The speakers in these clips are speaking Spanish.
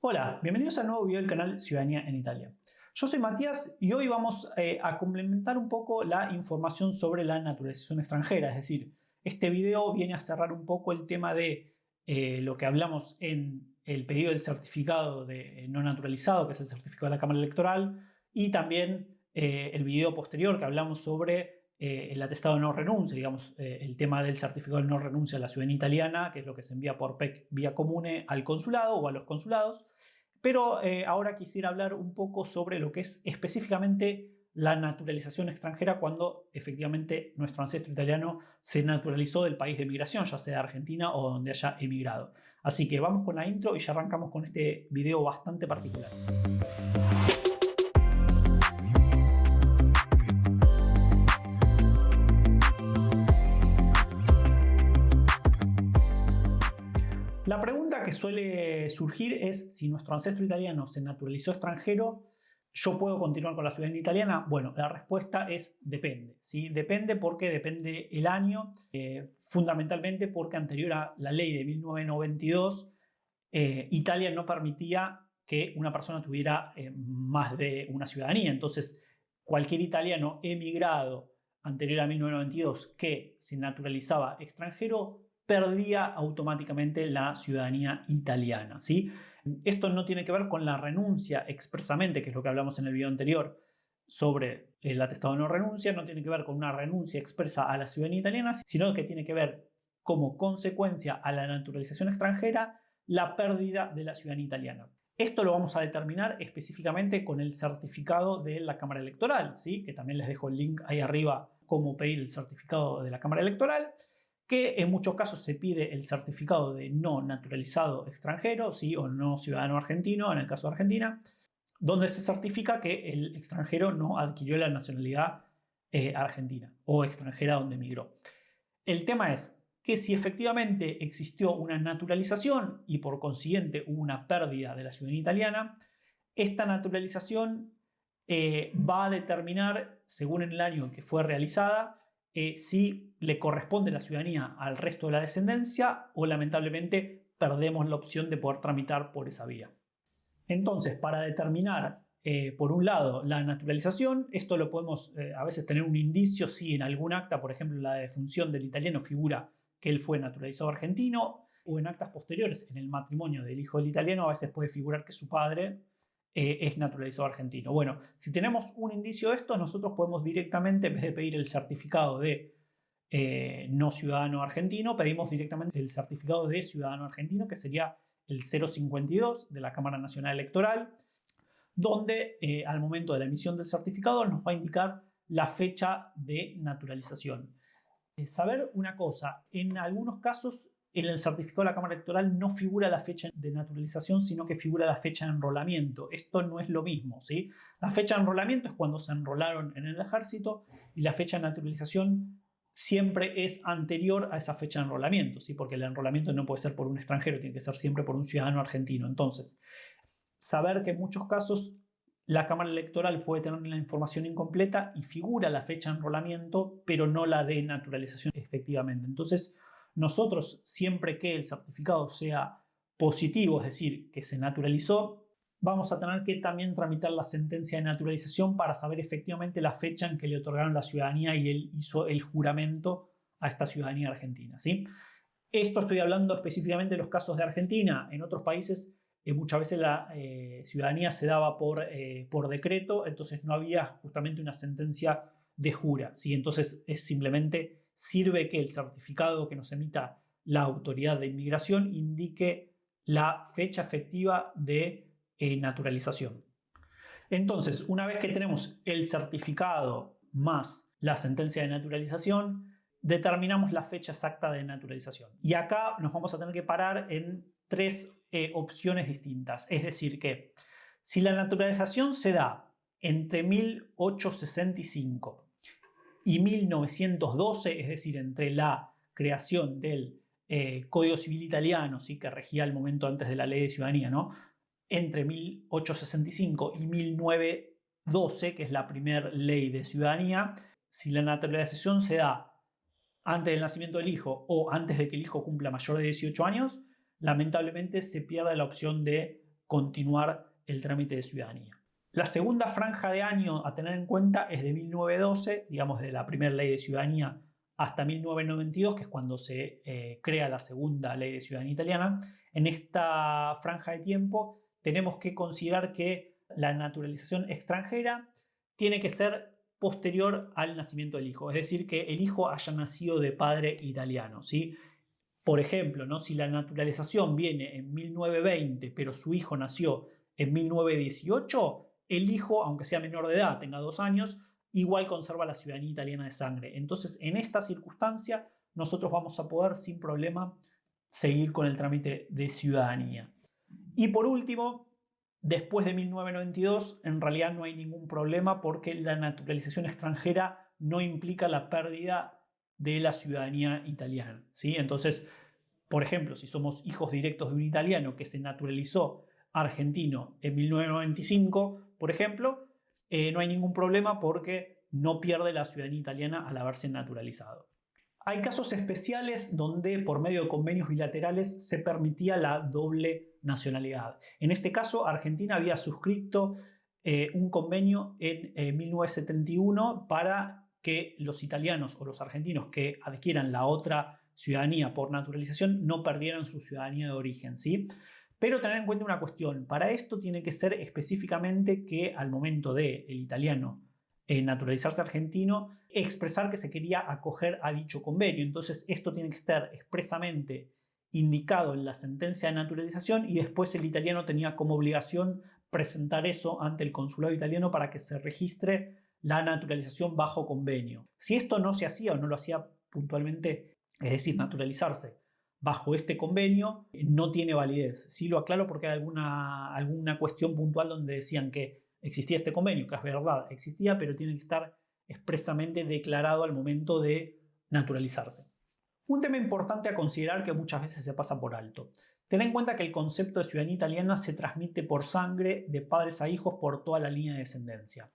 Hola, bienvenidos al nuevo video del canal Ciudadanía en Italia. Yo soy Matías y hoy vamos a complementar un poco la información sobre la naturalización extranjera. Es decir, este video viene a cerrar un poco el tema de lo que hablamos en el pedido del certificado de no naturalizado, que es el certificado de la Cámara Electoral, y también el video posterior que hablamos sobre el atestado de no renuncia, digamos, el tema del certificado de no renuncia a la ciudadanía italiana, que es lo que se envía por PEC vía comune al consulado o a los consulados. Pero ahora quisiera hablar un poco sobre lo que es específicamente la naturalización extranjera cuando efectivamente nuestro ancestro italiano se naturalizó del país de migración, ya sea Argentina o donde haya emigrado. Así que vamos con la intro y ya arrancamos con este video bastante particular. La pregunta que suele surgir es si nuestro ancestro italiano se naturalizó extranjero, ¿yo puedo continuar con la ciudadanía italiana? Bueno, la respuesta es depende. ¿Sí? Depende porque depende el año, fundamentalmente porque anterior a la ley de 1992, Italia no permitía que una persona tuviera más de una ciudadanía. Entonces, cualquier italiano emigrado anterior a 1992 que se naturalizaba extranjero perdía automáticamente la ciudadanía italiana, ¿sí? Esto no tiene que ver con la renuncia expresamente, que es lo que hablamos en el video anterior sobre el atestado de no renuncia, no tiene que ver con una renuncia expresa a la ciudadanía italiana, sino que tiene que ver como consecuencia a la naturalización extranjera la pérdida de la ciudadanía italiana. Esto lo vamos a determinar específicamente con el certificado de la Cámara Electoral, ¿sí? Que también les dejo el link ahí arriba cómo pedir el certificado de la Cámara Electoral, que en muchos casos se pide el certificado de no naturalizado extranjero, ¿sí? O no ciudadano argentino, en el caso de Argentina, donde se certifica que el extranjero no adquirió la nacionalidad argentina o extranjera donde emigró. El tema es que si efectivamente existió una naturalización y por consiguiente hubo una pérdida de la ciudadanía italiana, esta naturalización va a determinar, según el año en que fue realizada, si le corresponde la ciudadanía al resto de la descendencia o lamentablemente perdemos la opción de poder tramitar por esa vía. Entonces, para determinar, por un lado, la naturalización, esto lo podemos a veces tener un indicio si en algún acta, por ejemplo, la defunción del italiano figura que él fue naturalizado argentino, o en actas posteriores, en el matrimonio del hijo del italiano, a veces puede figurar que su padre es naturalizado argentino. Bueno, si tenemos un indicio de esto, nosotros podemos directamente, en vez de pedir el certificado de no ciudadano argentino, pedimos directamente el certificado de ciudadano argentino, que sería el 052 de la Cámara Nacional Electoral, donde al momento de la emisión del certificado nos va a indicar la fecha de naturalización. Saber una cosa, en algunos casos en el certificado de la Cámara Electoral no figura la fecha de naturalización, sino que figura la fecha de enrolamiento. Esto no es lo mismo, ¿sí? La fecha de enrolamiento es cuando se enrolaron en el ejército y la fecha de naturalización siempre es anterior a esa fecha de enrolamiento, ¿sí? Porque el enrolamiento no puede ser por un extranjero, tiene que ser siempre por un ciudadano argentino. Entonces, saber que en muchos casos la Cámara Electoral puede tener la información incompleta y figura la fecha de enrolamiento, pero no la de naturalización efectivamente. Entonces, nosotros, siempre que el certificado sea positivo, es decir, que se naturalizó, vamos a tener que también tramitar la sentencia de naturalización para saber efectivamente la fecha en que le otorgaron la ciudadanía y él hizo el juramento a esta ciudadanía argentina, ¿sí? Esto estoy hablando específicamente de los casos de Argentina. En otros países muchas veces la ciudadanía se daba por decreto, entonces no había justamente una sentencia de jura, ¿sí? Entonces es simplemente sirve que el certificado que nos emita la autoridad de inmigración indique la fecha efectiva de naturalización. Entonces, una vez que tenemos el certificado más la sentencia de naturalización, determinamos la fecha exacta de naturalización. Y acá nos vamos a tener que parar en tres opciones distintas. Es decir, que si la naturalización se da entre 1865 y 1912, es decir, entre la creación del Código Civil Italiano, ¿sí? Que regía el momento antes de la Ley de Ciudadanía, ¿no? Entre 1865 y 1912, que es la primera ley de ciudadanía, si la naturalización se da antes del nacimiento del hijo o antes de que el hijo cumpla mayor de 18 años, lamentablemente se pierde la opción de continuar el trámite de ciudadanía. La segunda franja de año a tener en cuenta es de 1912, digamos de la primera ley de ciudadanía hasta 1992, que es cuando se crea la segunda ley de ciudadanía italiana. En esta franja de tiempo tenemos que considerar que la naturalización extranjera tiene que ser posterior al nacimiento del hijo, es decir, que el hijo haya nacido de padre italiano, ¿sí? Por ejemplo, ¿no? Si la naturalización viene en 1920, pero su hijo nació en 1918, el hijo, aunque sea menor de edad, tenga 2 años, igual conserva la ciudadanía italiana de sangre. Entonces, en esta circunstancia, nosotros vamos a poder sin problema seguir con el trámite de ciudadanía. Y por último, después de 1992, en realidad no hay ningún problema porque la naturalización extranjera no implica la pérdida de la ciudadanía italiana, ¿sí? Entonces, por ejemplo, si somos hijos directos de un italiano que se naturalizó argentino en 1995, por ejemplo, no hay ningún problema porque no pierde la ciudadanía italiana al haberse naturalizado. Hay casos especiales donde por medio de convenios bilaterales se permitía la doble nacionalidad. En este caso, Argentina había suscrito un convenio en 1971 para que los italianos o los argentinos que adquieran la otra ciudadanía por naturalización no perdieran su ciudadanía de origen, ¿sí? Pero tener en cuenta una cuestión, para esto tiene que ser específicamente que al momento de el italiano naturalizarse argentino, expresar que se quería acoger a dicho convenio. Entonces esto tiene que estar expresamente indicado en la sentencia de naturalización y después el italiano tenía como obligación presentar eso ante el consulado italiano para que se registre la naturalización bajo convenio. Si esto no se hacía o no lo hacía puntualmente, es decir, naturalizarse bajo este convenio, no tiene validez. Sí lo aclaro porque hay alguna cuestión puntual donde decían que existía este convenio, que es verdad, existía, pero tiene que estar expresamente declarado al momento de naturalizarse. Un tema importante a considerar que muchas veces se pasa por alto. Ten en cuenta que el concepto de ciudadanía italiana se transmite por sangre de padres a hijos por toda la línea de descendencia.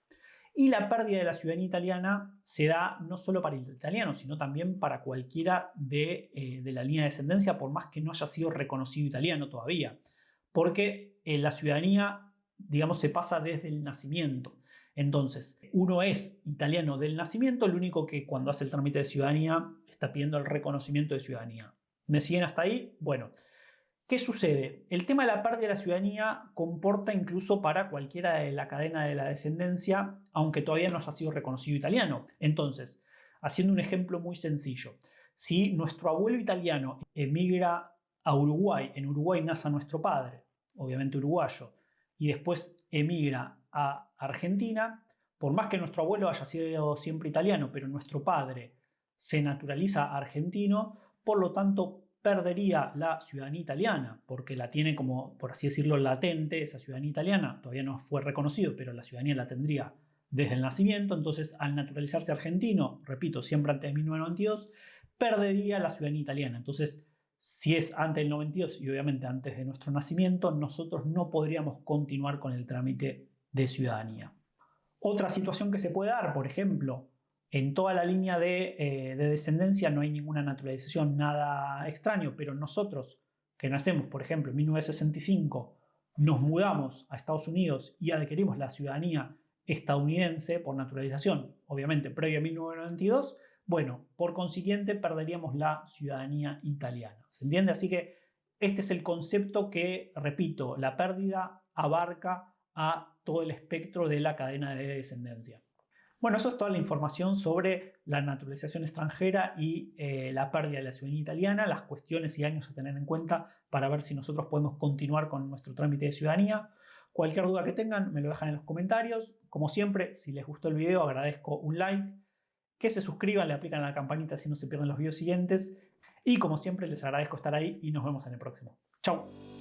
Y la pérdida de la ciudadanía italiana se da no solo para el italiano, sino también para cualquiera de la línea de descendencia, por más que no haya sido reconocido italiano todavía. Porque la ciudadanía, digamos, se pasa desde el nacimiento. Entonces, uno es italiano del nacimiento, lo único que cuando hace el trámite de ciudadanía está pidiendo el reconocimiento de ciudadanía. ¿Me siguen hasta ahí? Bueno, ¿qué sucede? El tema de la pérdida de la ciudadanía comporta incluso para cualquiera de la cadena de la descendencia, aunque todavía no haya sido reconocido italiano. Entonces, haciendo un ejemplo muy sencillo, si nuestro abuelo italiano emigra a Uruguay, en Uruguay nace nuestro padre, obviamente uruguayo, y después emigra a Argentina, por más que nuestro abuelo haya sido siempre italiano, pero nuestro padre se naturaliza argentino, por lo tanto perdería la ciudadanía italiana, porque la tiene como, por así decirlo, latente, esa ciudadanía italiana, todavía no fue reconocido, pero la ciudadanía la tendría desde el nacimiento. Entonces, al naturalizarse argentino, repito, siempre antes de 1992, perdería la ciudadanía italiana. Entonces, si es antes del 92 y obviamente antes de nuestro nacimiento, nosotros no podríamos continuar con el trámite de ciudadanía. Otra situación que se puede dar, por ejemplo, en toda la línea de descendencia no hay ninguna naturalización, nada extraño, pero nosotros que nacemos, por ejemplo, en 1965, nos mudamos a Estados Unidos y adquirimos la ciudadanía estadounidense por naturalización, obviamente previa a 1992, bueno, por consiguiente perderíamos la ciudadanía italiana. ¿Se entiende? Así que este es el concepto que, repito, la pérdida abarca a todo el espectro de la cadena de descendencia. Bueno, eso es toda la información sobre la naturalización extranjera y la pérdida de la ciudadanía italiana, las cuestiones y años a tener en cuenta para ver si nosotros podemos continuar con nuestro trámite de ciudadanía. Cualquier duda que tengan me lo dejan en los comentarios. Como siempre, si les gustó el video agradezco un like, que se suscriban, le aplican a la campanita si no se pierden los videos siguientes y como siempre les agradezco estar ahí y nos vemos en el próximo. Chao.